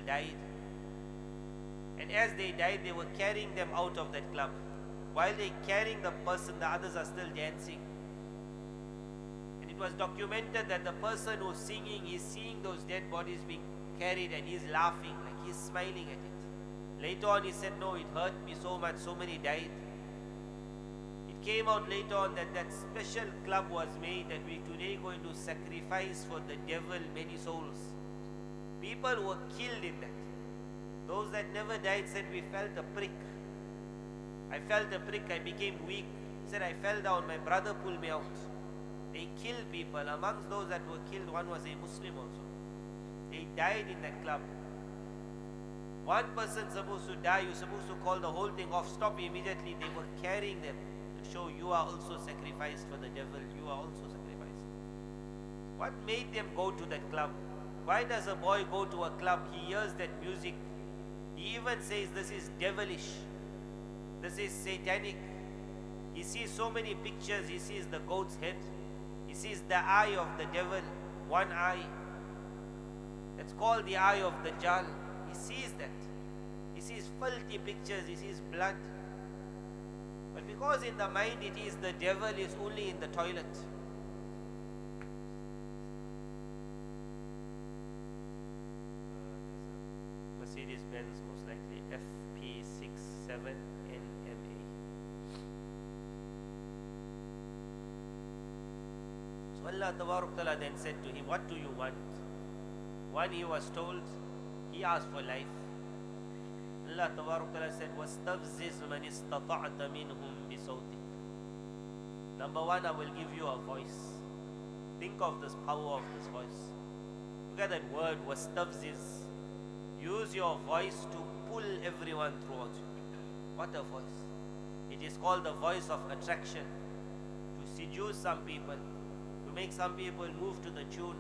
died. And as they died, they were carrying them out of that club. While they carrying the person, the others are still dancing. And it was documented that the person who's singing is seeing those dead bodies being carried and he's laughing, like he's smiling at it. Later on he said, no, it hurt me so much, so many died. It came out later on that that special club was made that we today going to sacrifice for the devil many souls. People were killed in that. Those that never died said, we felt a prick. I felt a prick, I became weak. He said, I fell down, my brother pulled me out. They killed people. Amongst those that were killed, one was a Muslim also. They died in that club. One person supposed to die, you're supposed to call the whole thing off, stop immediately. They were carrying them to show you are also sacrificed for the devil, you are also sacrificed. What made them go to that club? Why does a boy go to a club? He hears that music. He even says this is devilish. This is satanic. He sees so many pictures. He sees the goat's head. He sees the eye of the devil, one eye. That's called the eye of the Dajjal. He sees that. He sees filthy pictures. He sees blood. But because in the mind it is the devil is only in the toilet. Mercedes Benz, most likely FP67NMA. So Allah Ta'ala then said to him, what do you want? When he was told, he asked for life. Allah Ta'ala said, وَاسْتَفْزِزْ مَنِ اسْتَطَعْتَ مِنْهُمْ بِصَوْتِكَ. Number one, I will give you a voice. Think of this power of this voice. Look at that word, وَاسْتَفْزِزْ. Use your voice to pull everyone towards you. What a voice. It is called the voice of attraction. To seduce some people, to make some people move to the tune.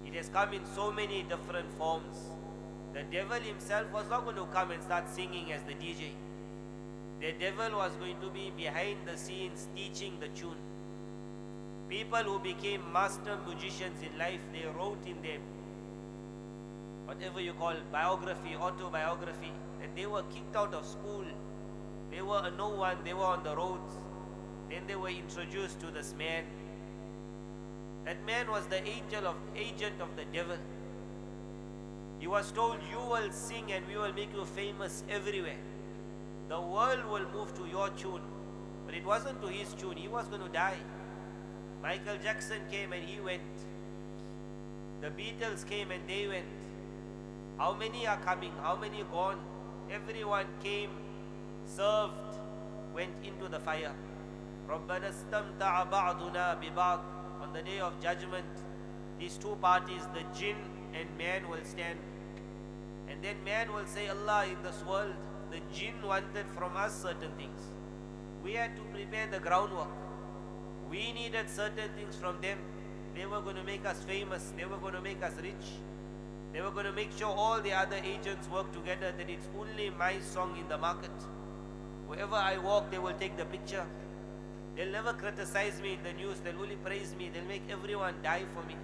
It has come in so many different forms. The devil himself was not going to come and start singing as the DJ. The devil was going to be behind the scenes teaching the tune. People who became master musicians in life, they wrote in their whatever you call biography, autobiography, that they were kicked out of school. They were a no one, they were on the roads. Then they were introduced to this man. That man was the agent of the devil. He was told, you will sing and we will make you famous everywhere. The world will move to your tune. But it wasn't to his tune, he was going to die. Michael Jackson came and he went. The Beatles came and they went. How many are coming? How many gone? Everyone came, served, went into the fire. رَبَّنَا اسْتَمْتَعَ بَعْضُنَا بِبَعْضٍ. On the day of judgment, these two parties, the jinn and man, will stand. And then man will say, Allah, in this world, the jinn wanted from us certain things. We had to prepare the groundwork. We needed certain things from them. They were going to make us famous. They were going to make us rich. They were going to make sure all the other agents work together, that it's only my song in the market. Wherever I walk, they will take the picture. They'll never criticize me in the news. They'll only praise me. They'll make everyone die for me.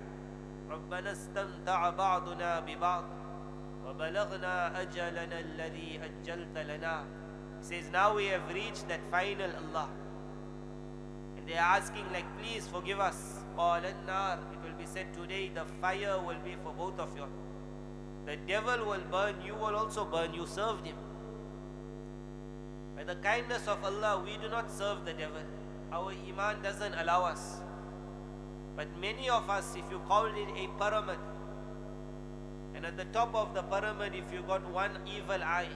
رَبَّنَا اسْتَمْتَعَ بَعْضُنَا بِبَعْضٍ وَبَلَغْنَا أَجَلَنَا الَّذِي أَجَّلْتَ لَنَا. He says, now we have reached that final Allah. And they are asking like, please forgive us. قَالَ النَّارِ. It will be said today, the fire will be for both of you. The devil will burn, you will also burn. You served him. By the kindness of Allah, we do not serve the devil. Our iman doesn't allow us. But many of us, if you call it a pyramid, and at the top of the pyramid, if you got one evil eye,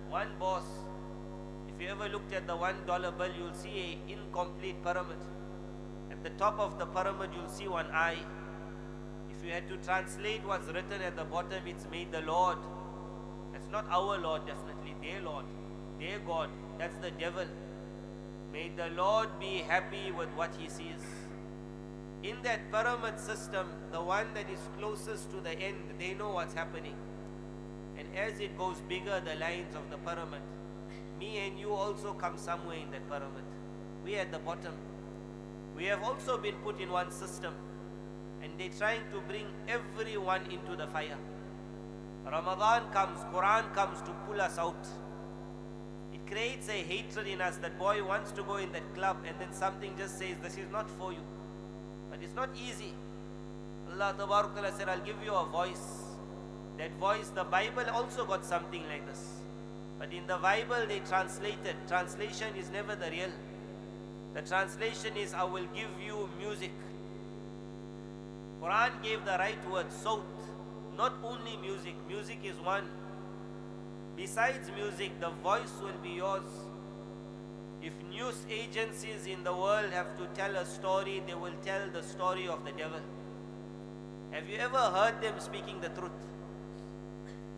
one boss, if you ever looked at the $1 bill, you'll see an incomplete pyramid. At the top of the pyramid, you'll see one eye. If you had to translate what's written at the bottom, it's made the Lord. That's not our Lord, definitely, their Lord, their God. That's the devil. May the Lord be happy with what he sees. In that pyramid system, the one that is closest to the end, they know what's happening. And as it goes bigger, the lines of the pyramid, me and you also come somewhere in that pyramid. We at the bottom. We have also been put in one system, and they're trying to bring everyone into the fire. Ramadan comes, Quran comes to pull us out. It creates a hatred in us. That boy wants to go in that club and then something just says, this is not for you. But it's not easy. Allah Ta'ala said, I'll give you a voice. That voice, the Bible also got something like this. But in the Bible they translated. Translation is never the real. The translation is, I will give you music. Quran gave the right word, sawt. Not only music. Music is one. Besides music, the voice will be yours. If news agencies in the world have to tell a story, they will tell the story of the devil. Have you ever heard them speaking the truth?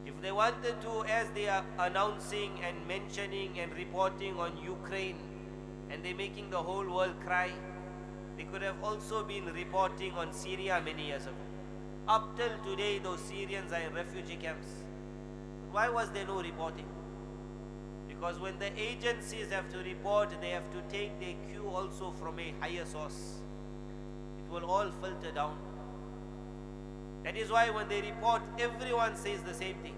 If they wanted to, as they are announcing and mentioning and reporting on Ukraine, and they're making the whole world cry, they could have also been reporting on Syria many years ago. Up till today, those Syrians are in refugee camps. But why was there no reporting? Because when the agencies have to report, they have to take their cue also from a higher source. It will all filter down. That is why when they report, everyone says the same thing.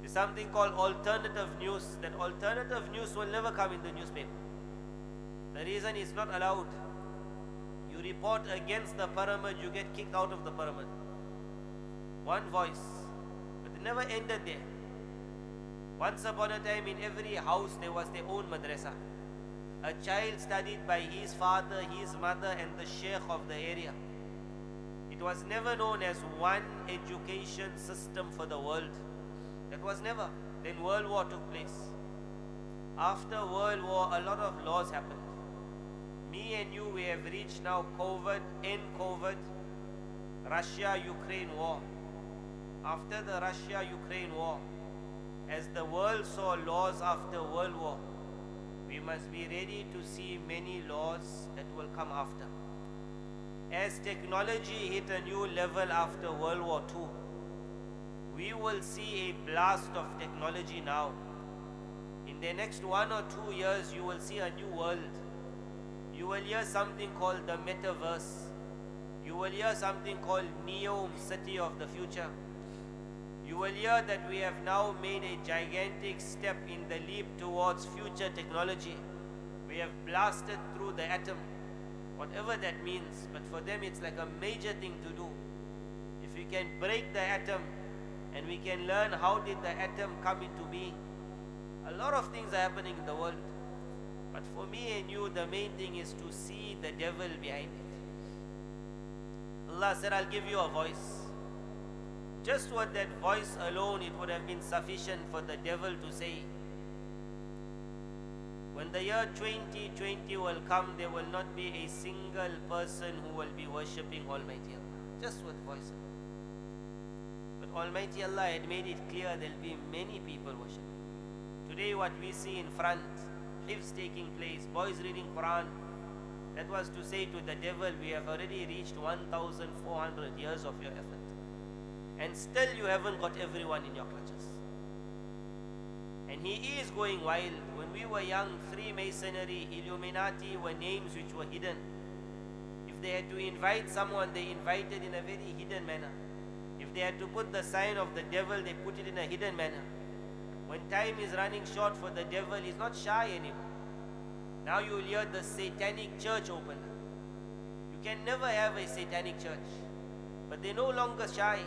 There's something called alternative news. That alternative news will never come in the newspaper. The reason it's not allowed. You report against the pyramid, you get kicked out of the pyramid. One voice. But it never ended there. Once upon a time, in every house there was their own madrasa. A child studied by his father, his mother, and the sheikh of the area. It was never known as one education system for the world. That was never. Then World War took place. After World War, a lot of laws happened. Me and you, we have reached now COVID, end COVID, Russia-Ukraine war. After the Russia-Ukraine war, as the world saw laws after World War, we must be ready to see many laws that will come after. As technology hit a new level after World War II, we will see a blast of technology now. In the next 1 or 2 years, you will see a new world. You will hear something called the metaverse. You will hear something called Neom, city of the future. You will hear that we have now made a gigantic step in the leap towards future technology. We have blasted through the atom, whatever that means, but for them it's like a major thing to do. If we can break the atom and we can learn how did the atom come into being, a lot of things are happening in the world. But for me and you, the main thing is to see the devil behind it. Allah said, I'll give you a voice. Just with that voice alone, it would have been sufficient for the devil to say, when the year 2020 will come, there will not be a single person who will be worshipping Almighty Allah. Just with voice alone. But Almighty Allah had made it clear there will be many people worshipping. Today what we see in front, hifz taking place, boys reading Quran, that was to say to the devil, we have already reached 1,400 years of your effort. And still you haven't got everyone in your clutches. And he is going wild. When we were young, Freemasonry, Illuminati were names which were hidden. If they had to invite someone, they invited in a very hidden manner. If they had to put the sign of the devil, they put it in a hidden manner. When time is running short for the devil, he's not shy anymore. Now you will hear the satanic church open. You can never have a satanic church. But they're no longer shy.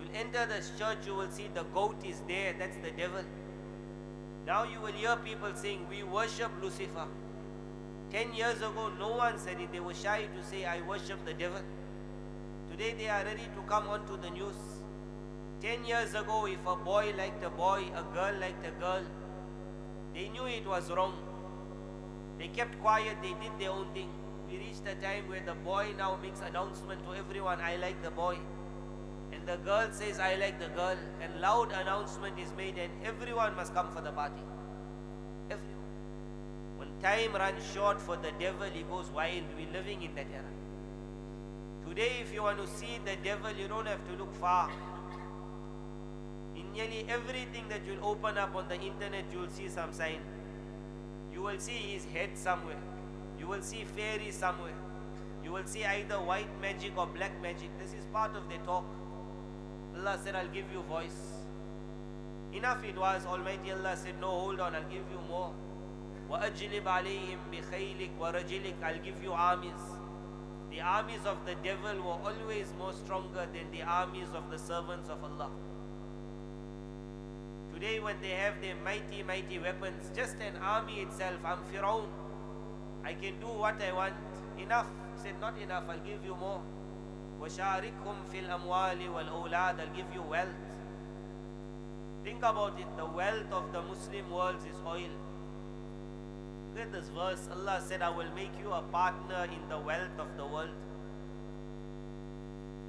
You'll enter the church, you will see the goat is there, that's the devil. Now you will hear people saying, we worship Lucifer. 10 years ago, no one said it. They were shy to say, I worship the devil. Today they are ready to come onto the news. 10 years ago, if a boy liked a boy, a girl liked a girl, they knew it was wrong. They kept quiet, they did their own thing. We reached a time where the boy now makes announcement to everyone, I like the boy. And the girl says, I like the girl. And loud announcement is made and everyone must come for the party. Everyone. When time runs short for the devil, he goes wild. We're living in that era. Today, if you want to see the devil, you don't have to look far. In nearly everything that you'll open up on the internet, you'll see some sign. You will see his head somewhere. You will see fairies somewhere. You will see either white magic or black magic. This is part of their talk. Allah said, I'll give you voice. Enough it was. Almighty Allah said, no, hold on, I'll give you more. وَأَجْلِبْ عَلَيْهِمْ بِخَيْلِكَ وَرَجِلِكَ. I'll give you armies. The armies of the devil were always more stronger than the armies of the servants of Allah. Today when they have their mighty, mighty weapons, just an army itself, I'm Firaun. I can do what I want. Enough. He said, not enough, I'll give you more. وَشَارِكْهُمْ فِي الْأَمْوَالِ وَالْأَوْلَادِ. I'll give you wealth. Think about it. The wealth of the Muslim world is oil. Look at this verse. Allah said, I will make you a partner in the wealth of the world.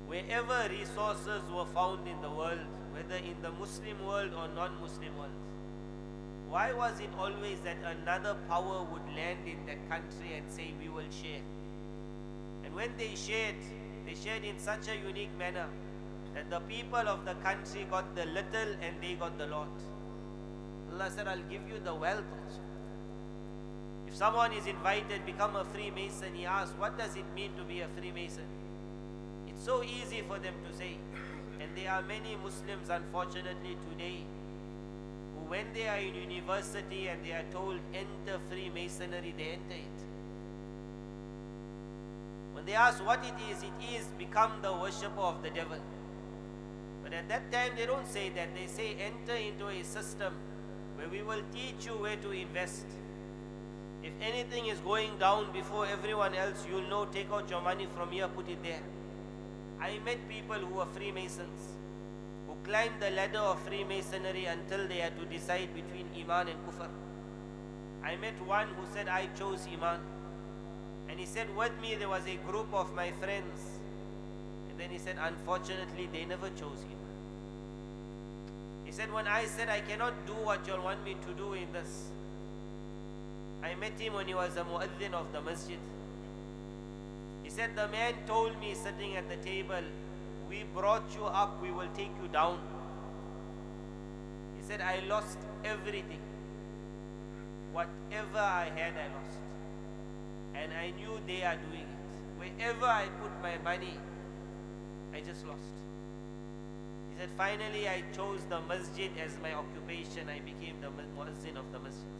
Wherever resources were found in the world, whether in the Muslim world or non-Muslim world, why was it always that another power would land in that country and say, we will share? And when they shared in such a unique manner that the people of the country got the little and they got the lot. Allah said, I'll give you the wealth also. If someone is invited, become a Freemason, he asks, what does it mean to be a Freemason? It's so easy for them to say. And there are many Muslims, unfortunately, today, who when they are in university and they are told, enter Freemasonry, they enter it. When they ask what it is become the worshipper of the devil. But at that time, they don't say that. They say, enter into a system where we will teach you where to invest. If anything is going down before everyone else, you'll know, take out your money from here, put it there. I met people who were Freemasons, who climbed the ladder of Freemasonry until they had to decide between Iman and Kufr. I met one who said, I chose Iman. And he said, with me there was a group of my friends. And then he said, unfortunately, they never chose Iman. He said, when I said, I cannot do what you all want me to do in this, I met him when he was a muaddin of the masjid. He said, the man told me sitting at the table, we brought you up, we will take you down. He said, I lost everything. Whatever I had, I lost. And I knew they are doing it. Wherever I put my money, I just lost. He said, finally I chose the masjid as my occupation. I became the muazzin of the masjid.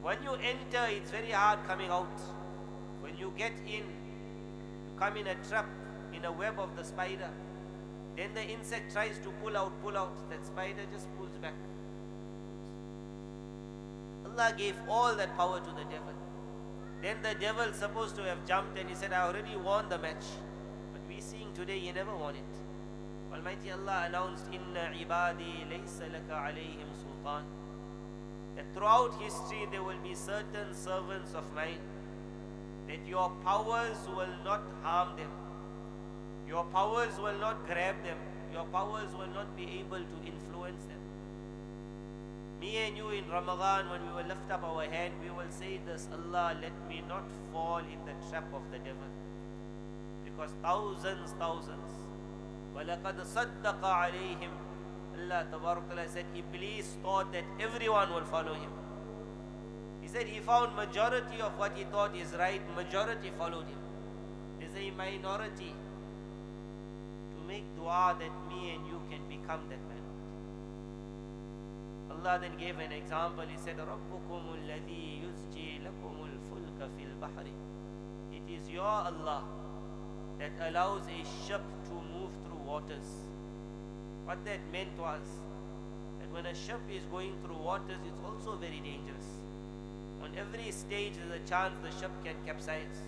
When you enter, it's very hard coming out. When you get in, you come in a trap, in a web of the spider. Then the insect tries to pull out. That spider just pulls back. Allah gave all that power to the devil. Then the devil is supposed to have jumped and he said, I already won the match. But we seeing today, he never won it. Almighty Allah announced, Inna ibadi laysa laka alayhim sultan. That throughout history there will be certain servants of mine that your powers will not harm them. Your powers will not grab them. Your powers will not be able to influence them. Me and you in Ramadan, when we will lift up our hand, we will say this, Allah, let me not fall in the trap of the devil. Because thousands, وَلَقَدْ صَدَّقَ عَلَيْهِمْ. Allah Ta'ala said, Iblis thought that everyone will follow him. He said he found majority of what he thought is right, majority followed him. There's a minority to make dua that me and you can become that minority. Allah then gave an example. He said, رَبُّكُمُ الَّذِي يُزْجِي لَكُمُ الْفُلْكَ فِي الْبَحْرِ. It is your Allah that allows a ship to move through waters. What that meant was that when a ship is going through waters, it's also very dangerous. On every stage, there's a chance the ship can capsize.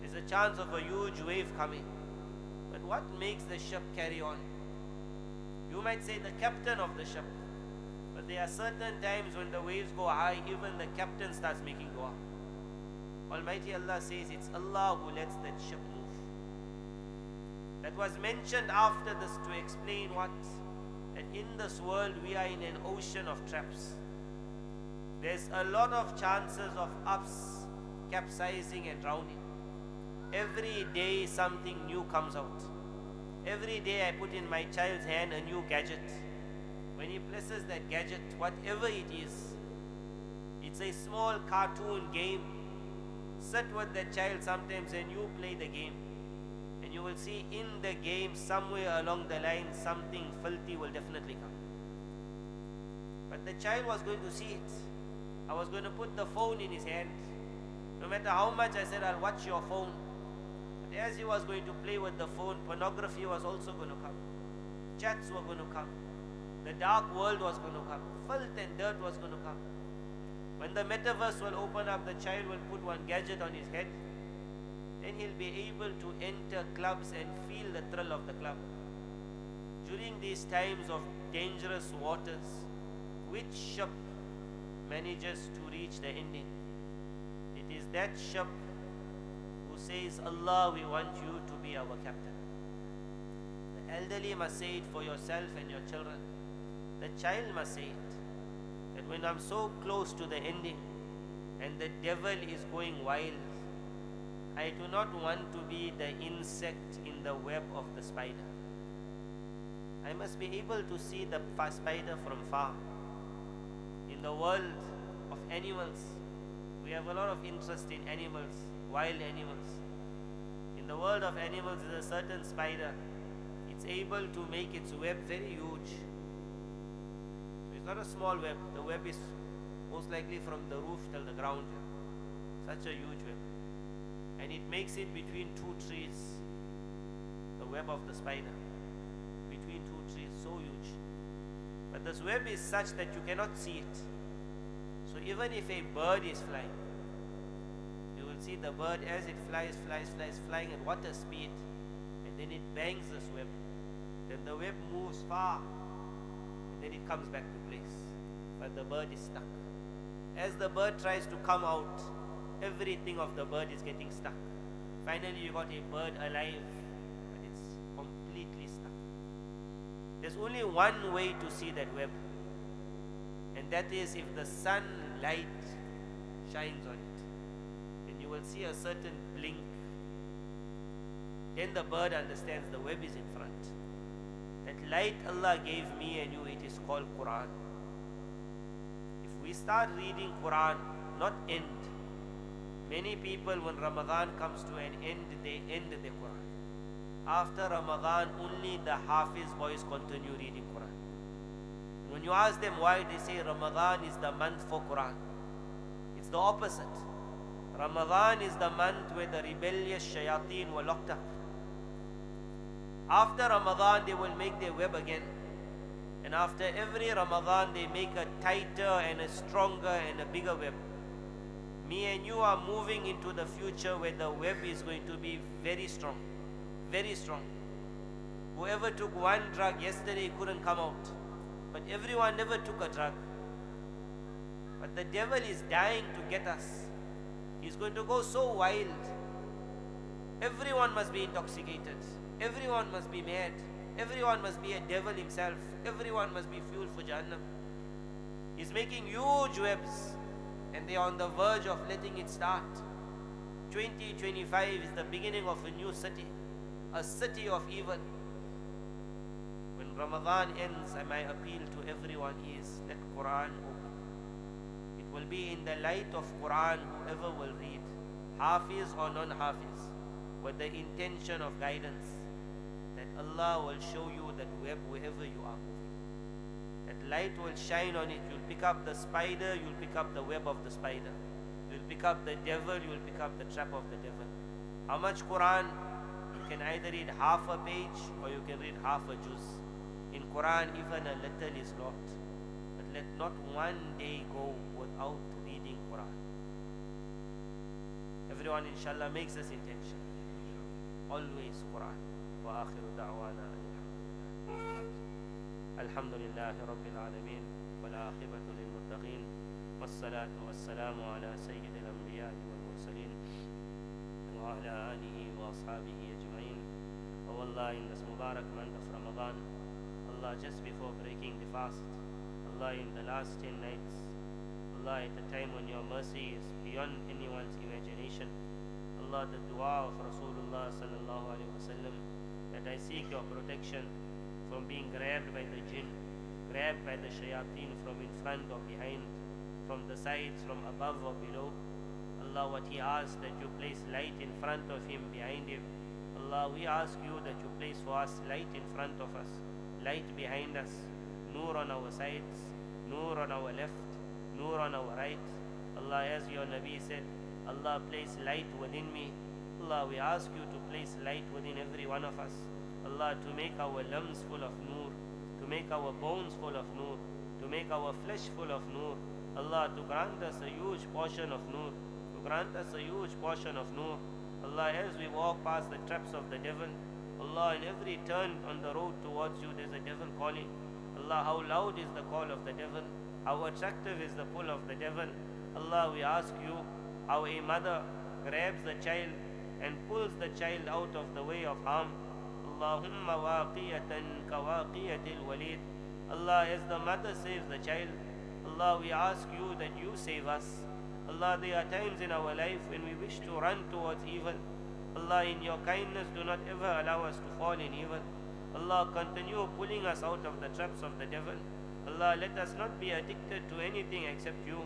There's a chance of a huge wave coming. But what makes the ship carry on? You might say the captain of the ship. But there are certain times when the waves go high, even the captain starts making dua. Almighty Allah says it's Allah who lets that ship move. That was mentioned after this to explain what? That in this world we are in an ocean of traps. There's a lot of chances of us capsizing and drowning. Every day something new comes out. Every day I put in my child's hand a new gadget. When he places that gadget, whatever it is, it's a small cartoon game. Sit with that child sometimes and you play the game. And you will see in the game somewhere along the line something filthy will definitely come. But the child was going to see it. I was going to put the phone in his hand. No matter how much I said, I'll watch your phone. But as he was going to play with the phone, pornography was also going to come. Chats were going to come. The dark world was going to come. Filth and dirt was going to come. When the metaverse will open up, the child will put one gadget on his head. Then he'll be able to enter clubs and feel the thrill of the club. During these times of dangerous waters, which ship manages to reach the ending? It is that ship who says, Allah, we want you to be our captain. The elderly must say it for yourself and your children. The child must say it. That when I'm so close to the ending and the devil is going wild, I do not want to be the insect in the web of the spider. I must be able to see the spider from far. In the world of animals, we have a lot of interest in animals, wild animals. In the world of animals, there's a certain spider. It's able to make its web very huge. So it's not a small web. The web is most likely from the roof till the ground. Such a huge web. And it makes it between two trees. The web of the spider. Between two trees, so huge. But this web is such that you cannot see it. So even if a bird is flying, you will see the bird as it flies, flying at water speed, and then it bangs this web. Then the web moves far, and then it comes back to place. But the bird is stuck. As the bird tries to come out, everything of the bird is getting stuck. Finally you got a bird alive, but it's completely stuck. There's only one way to see that web, and that is if the sunlight shines on it. Then you will see a certain blink. Then the bird understands the web is in front. That light Allah gave me and you, it is called Quran. If we start reading Quran, not end. Many people, when Ramadan comes to an end, they end the Quran. After Ramadan, only the Hafiz boys continue reading Quran. When you ask them why, they say Ramadan is the month for Quran. It's the opposite. Ramadan is the month where the rebellious shayateen were locked up. After Ramadan, they will make their web again. And after every Ramadan, they make a tighter and a stronger and a bigger web. Me and you are moving into the future where the web is going to be very strong. Very strong. Whoever took one drug yesterday couldn't come out. But everyone never took a drug. But the devil is dying to get us. He's going to go so wild. Everyone must be intoxicated. Everyone must be mad. Everyone must be a devil himself. Everyone must be fuel for Jahannam. He's making huge webs, and they are on the verge of letting it start. 2025 is the beginning of a new city. A city of evil. When Ramadan ends, my appeal to everyone is, let Quran open. It will be in the light of Quran, whoever will read, Hafiz or non-Hafiz, with the intention of guidance, that Allah will show you that web wherever you are moving. That light will shine on it. You'll pick up the spider, you'll pick up the web of the spider. You'll pick up the devil, you'll pick up the trap of the devil. How much Quran? You can either read half a page or you can read half a juz. In Quran, even a little is lot. But let not one day go without reading Quran. Everyone, inshallah, makes this intention. Always Quran. Wa akhiru da'wana alhamdulillah rabbil alameen wal aqibatu lil muttaqin wassalatu wassalamu ala sayyidil anbiya wal mursalin wa ala alihi wa ashabihi ajma'in. Oh Allah, in this Mubarak month of Ramadan, Allah, just before breaking the fast, Allah, in the last 10 nights, Allah, at a time when your mercy is beyond anyone's imagination, Allah, the dua of Rasulullah sallallahu alaihi wasallam, that I seek your protection from being grabbed by the jinn, grabbed by the shayateen from in front or behind, from the sides, from above or below. Allah, what he asked, that you place light in front of him, behind him. Allah, we ask you that you place for us light in front of us, light behind us, nur on our sides, nur on our left, nur on our right. Allah, as your Nabi said, Allah, place light within me. Allah, we ask you to place light within every one of us. Allah, to make our limbs full of nur, to make our bones full of nur, to make our flesh full of nur. Allah, to grant us a huge portion of nur, to grant us a huge portion of nur. Allah, as we walk past the traps of the devil, Allah, in every turn on the road towards you, there's a devil calling. Allah, how loud is the call of the devil? How attractive is the pull of the devil? Allah, we ask you, how a mother grabs the child and pulls the child out of the way of harm. Allahumma waqiyatan kawaqiyatil walid. Allah, as the mother saves the child, Allah, we ask you that you save us. Allah, there are times in our life when we wish to run towards evil. Allah, in your kindness, do not ever allow us to fall in evil. Allah, continue pulling us out of the traps of the devil. Allah, let us not be addicted to anything except you.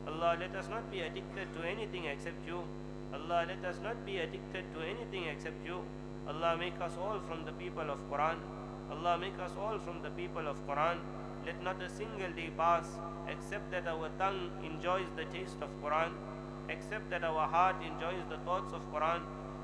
Allah, let us not be addicted to anything except you. Allah, let us not be addicted to anything except you. Allah, make us all from the people of Quran. Allah, make us all from the people of Quran. Let not a single day pass except that our tongue enjoys the taste of Quran, except that our heart enjoys the thoughts of Quran,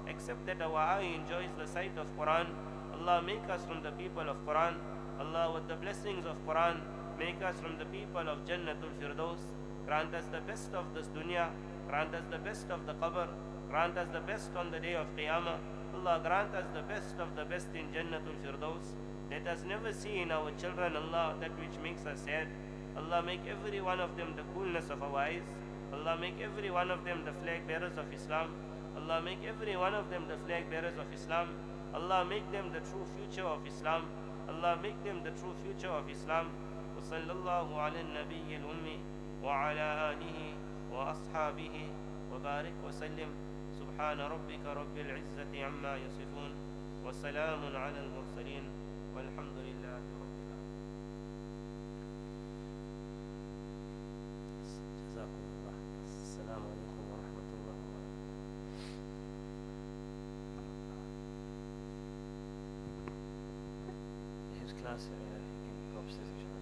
except that our eye enjoys the sight of Quran. Allah, make us from the people of Quran. Allah, with the blessings of Quran, make us from the people of Jannatul Firdaus. Grant us the best of this dunya, grant us the best of the qabr, grant us the best on the day of Qiyamah. Allah, grant us the best of the best in Jannatul Firdaus. Let us never see in our children, Allah, that which makes us sad. Allah, make every one of them the coolness of our eyes. Allah, make every one of them the flag bearers of Islam. Allah, make every one of them the flag bearers of Islam. Allah, make them the true future of Islam. Allah, make them the true future of Islam. وصلى الله على النبي الأمي وعلى آله وأصحابه وبارك وسلم. سبحان ربك رب العزة عما يصفون وسلام على المرسلين والحمد لله رب العالمين. جزاكم الله. السلام عليكم ورحمة الله وبركاته. His class, he can go upstairs inshallah.